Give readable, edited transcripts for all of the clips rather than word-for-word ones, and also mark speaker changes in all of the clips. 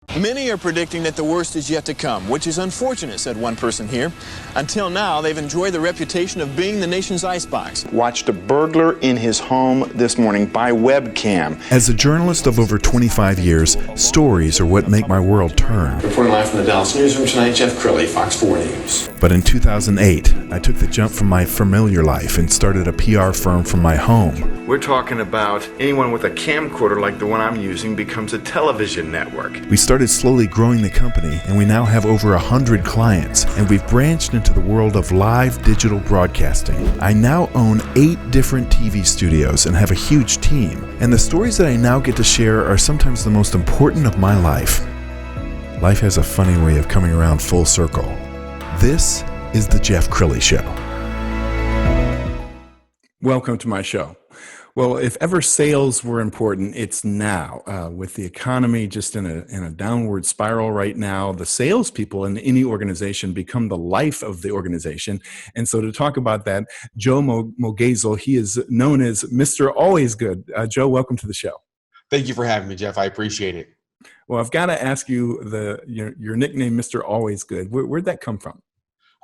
Speaker 1: Many are predicting that the worst is yet to come, which is unfortunate, said one person here. Until now, they've enjoyed the reputation of being the nation's icebox.
Speaker 2: Watched a burglar in his home this morning by webcam.
Speaker 3: As a journalist of over 25 years, stories are what make my world turn.
Speaker 4: Reporting live from the Dallas newsroom tonight, Jeff Crilley, Fox 4 News.
Speaker 3: But in 2008, I took the jump from my familiar life and started a PR firm from my home.
Speaker 2: We're talking about anyone with a camcorder like the one I'm using becomes a television network.
Speaker 3: We started slowly growing the company, and we now have over 100 clients, and we've branched into the world of live digital broadcasting. I now own 8 different TV studios and have a huge team, and the stories that I now get to share are sometimes the most important of my life. Life has a funny way of coming around full circle. This is the Jeff Crilley Show.
Speaker 5: Welcome to my show. Well, if ever sales were important, it's now. With the economy just in a downward spiral right now, the salespeople in any organization become the life of the organization. And so to talk about that, Joe Moghaizel, he is known as Mr. Always Good. Joe, welcome to the show.
Speaker 4: Thank you for having me, Jeff. I appreciate it.
Speaker 5: Well, I've got to ask you your nickname, Mr. Always Good. Where'd that come from?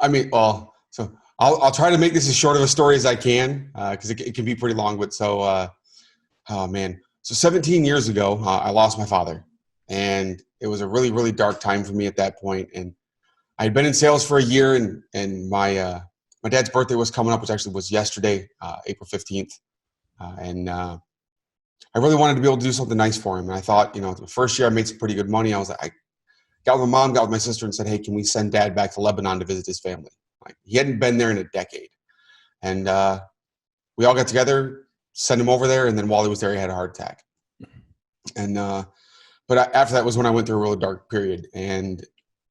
Speaker 4: I mean, well, so I'll try to make this as short of a story as I can because it can be pretty long. But so, oh man, so 17 years ago, I lost my father, and it was a really, really dark time for me at that point. And I had been in sales for a year, and my dad's birthday was coming up, which actually was yesterday, April 15th, and I really wanted to be able to do something nice for him. And I thought, the first year I made some pretty good money. I was like, I got with my mom, got with my sister, and said, hey, can we send Dad back to Lebanon to visit his family? Like, he hadn't been there in a decade. And we all got together, sent him over there, and then while he was there, he had a heart attack. And but after that was when I went through a really dark period. And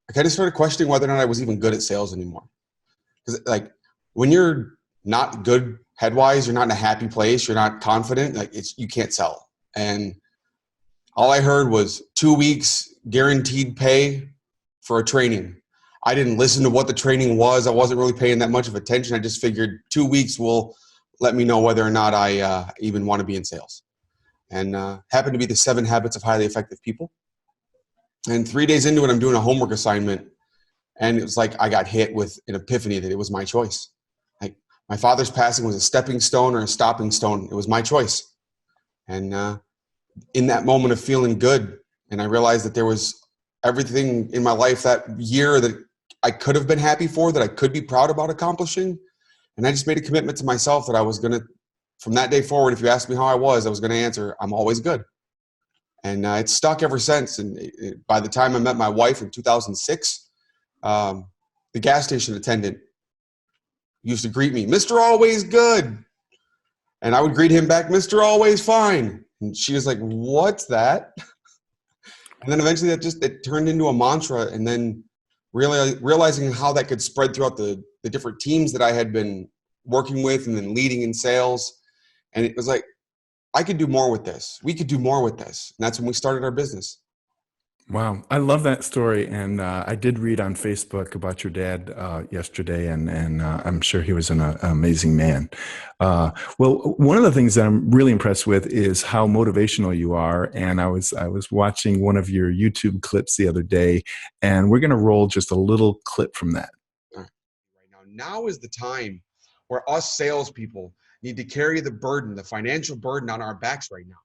Speaker 4: I kind of started questioning whether or not I was even good at sales anymore. Because, like, when you're not good head-wise, you're not in a happy place, you're not confident, you can't sell. And all I heard was 2 weeks guaranteed pay for a training. I didn't listen to what the training was. I wasn't really paying that much of attention. I just figured 2 weeks will let me know whether or not I even want to be in sales. And happened to be the 7 Habits of Highly Effective People. And 3 days into it, I'm doing a homework assignment. And it was like I got hit with an epiphany that it was my choice. Like, my father's passing was a stepping stone or a stopping stone. It was my choice. And in that moment of feeling good, and I realized that there was everything in my life that year that I could have been happy for, that I could be proud about accomplishing. And I just made a commitment to myself that I was going to, from that day forward, if you asked me how I was going to answer, I'm always good. And it's stuck ever since. And by the time I met my wife in 2006, the gas station attendant used to greet me, Mr. Always Good. And I would greet him back, Mr. Always Fine. And she was like, what's that? And then eventually it turned into a mantra. And then really realizing how that could spread throughout the different teams that I had been working with and then leading in sales. And it was like, I could do more with this. We could do more with this. And that's when we started our business.
Speaker 5: Wow. I love that story. And I did read on Facebook about your dad yesterday, and I'm sure he was an amazing man. Well, one of the things that I'm really impressed with is how motivational you are. And I was watching one of your YouTube clips the other day, and we're going to roll just a little clip from that.
Speaker 4: Right now is the time where us salespeople need to carry the burden, the financial burden on our backs right now.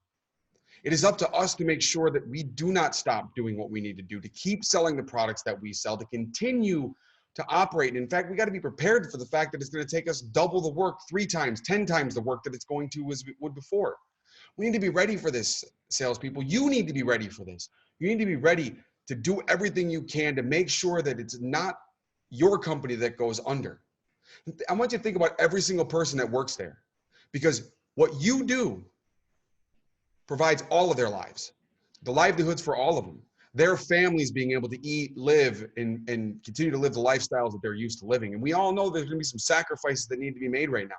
Speaker 4: It is up to us to make sure that we do not stop doing what we need to do, to keep selling the products that we sell, to continue to operate. And in fact, we got to be prepared for the fact that it's going to take us double the work, 3 times, 10 times the work that it's going to as it would before. We need to be ready for this, salespeople. You need to be ready for this. You need to be ready to do everything you can to make sure that it's not your company that goes under. I want you to think about every single person that works there, because what you do provides all of their lives, the livelihoods for all of them, their families being able to eat, live, and continue to live the lifestyles that they're used to living. And we all know there's going to be some sacrifices that need to be made right now.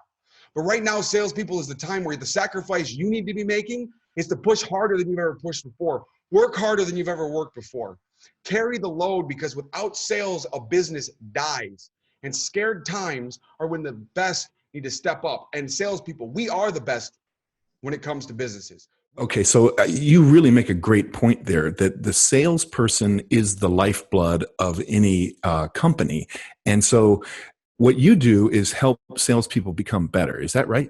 Speaker 4: But right now, salespeople, is the time where the sacrifice you need to be making is to push harder than you've ever pushed before. Work harder than you've ever worked before. Carry the load, because without sales, a business dies. And scared times are when the best need to step up. And salespeople, we are the best when it comes to businesses.
Speaker 5: Okay, so you really make a great point there that the salesperson is the lifeblood of any company. And so what you do is help salespeople become better. Is that right?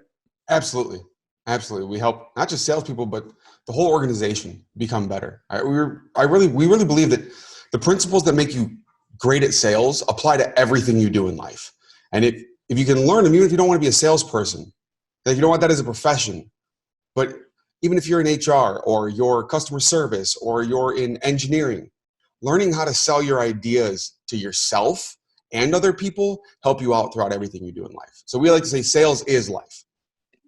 Speaker 4: Absolutely. Absolutely. We help not just salespeople, but the whole organization become better. We really believe that the principles that make you great at sales apply to everything you do in life. And if you can learn them, even if you don't want to be a salesperson, if you don't want that as a profession, but even if you're in HR or you're customer service or you're in engineering, learning how to sell your ideas to yourself and other people help you out throughout everything you do in life. So we like to say sales is life.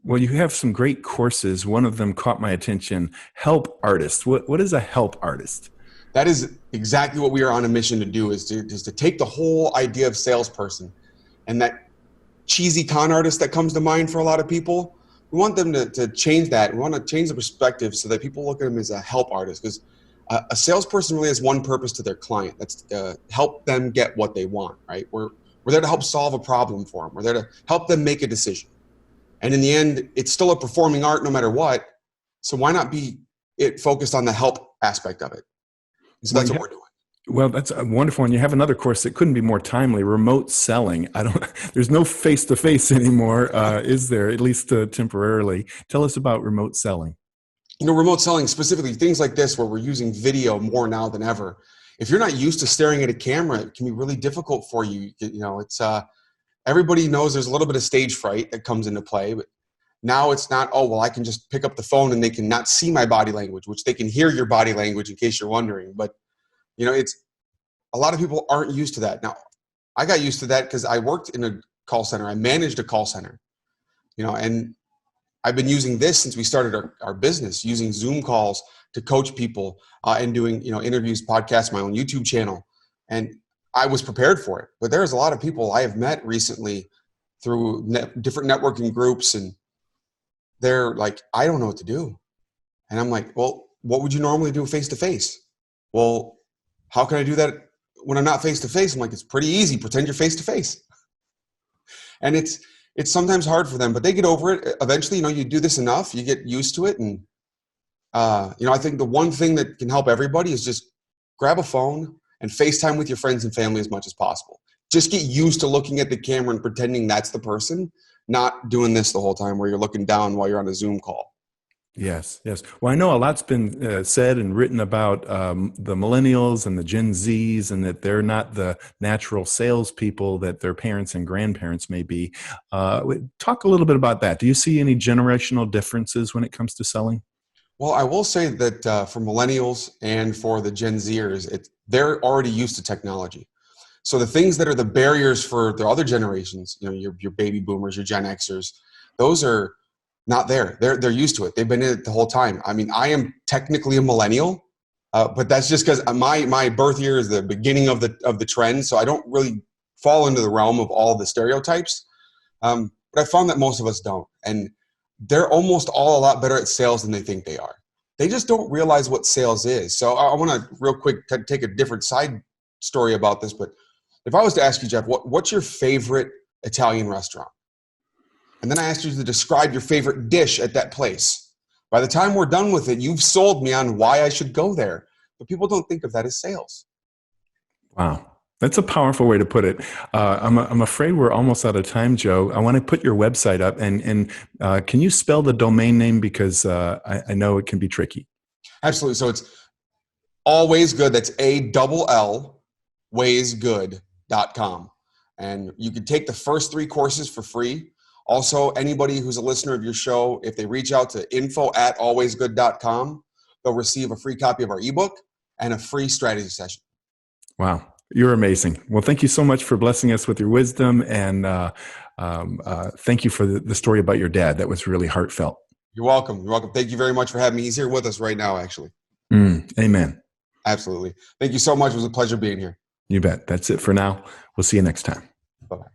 Speaker 5: Well, you have some great courses. One of them caught my attention, Help Artist. What is a help artist?
Speaker 4: That is exactly what we are on a mission to do, is to take the whole idea of salesperson and that cheesy con artist that comes to mind for a lot of people. We want them to change that. We want to change the perspective so that people look at them as a help artist, because a salesperson really has one purpose to their client. That's to help them get what they want, right? We're there to help solve a problem for them. We're there to help them make a decision. And in the end, it's still a performing art no matter what. So why not be focused on the help aspect of it? So that's what we're doing.
Speaker 5: Well, that's a wonderful. And you have another course that couldn't be more timely, remote selling. There's no face-to-face anymore, is there? At least temporarily. Tell us about remote selling.
Speaker 4: Remote selling, specifically things like this where we're using video more now than ever. If you're not used to staring at a camera, it can be really difficult for you. It's everybody knows there's a little bit of stage fright that comes into play, but now it's not, oh, well, I can just pick up the phone and they can not see my body language, which they can hear your body language in case you're wondering. But it's a lot of people aren't used to that. Now, I got used to that because I worked in a call center. I managed a call center, and I've been using this since we started our business, using Zoom calls to coach people and doing, interviews, podcasts, my own YouTube channel. And I was prepared for it. But there's a lot of people I have met recently through different networking groups, and they're like, I don't know what to do. And I'm like, well, what would you normally do face-to-face? Well, how can I do that when I'm not face-to-face? I'm like, it's pretty easy. Pretend you're face-to-face. And it's sometimes hard for them, but they get over it. Eventually, you do this enough, you get used to it. And, I think the one thing that can help everybody is just grab a phone and FaceTime with your friends and family as much as possible. Just get used to looking at the camera and pretending that's the person, not doing this the whole time where you're looking down while you're on a Zoom call.
Speaker 5: Yes. Well, I know a lot's been said and written about the millennials and the Gen Zs, and that they're not the natural salespeople that their parents and grandparents may be. Talk a little bit about that. Do you see any generational differences when it comes to selling?
Speaker 4: Well, I will say that for millennials and for the Gen Zers, they're already used to technology. So the things that are the barriers for the other generations, your baby boomers, your Gen Xers, those are not there. They're used to it. They've been in it the whole time. I mean, I am technically a millennial, but that's just because my birth year is the beginning of the trend. So I don't really fall into the realm of all the stereotypes. But I found that most of us don't. And they're almost all a lot better at sales than they think they are. They just don't realize what sales is. So I want to real quick take a different side story about this. But if I was to ask you, Jeff, what's your favorite Italian restaurant? And then I asked you to describe your favorite dish at that place. By the time we're done with it, you've sold me on why I should go there. But people don't think of that as sales.
Speaker 5: Wow. That's a powerful way to put it. I'm afraid we're almost out of time, Joe. I want to put your website up. And can you spell the domain name? Because I know it can be tricky.
Speaker 4: Absolutely. So it's AllwaysGood. That's ALL waysgood.com. And you can take the first 3 courses for free. Also, anybody who's a listener of your show, if they reach out to info@allwaysgood.com, they'll receive a free copy of our ebook and a free strategy session.
Speaker 5: Wow. You're amazing. Well, thank you so much for blessing us with your wisdom. And thank you for the story about your dad. That was really heartfelt.
Speaker 4: You're welcome. You're welcome. Thank you very much for having me. He's here with us right now, actually.
Speaker 5: Amen.
Speaker 4: Absolutely. Thank you so much. It was a pleasure being here.
Speaker 5: You bet. That's it for now. We'll see you next time.
Speaker 4: Bye-bye.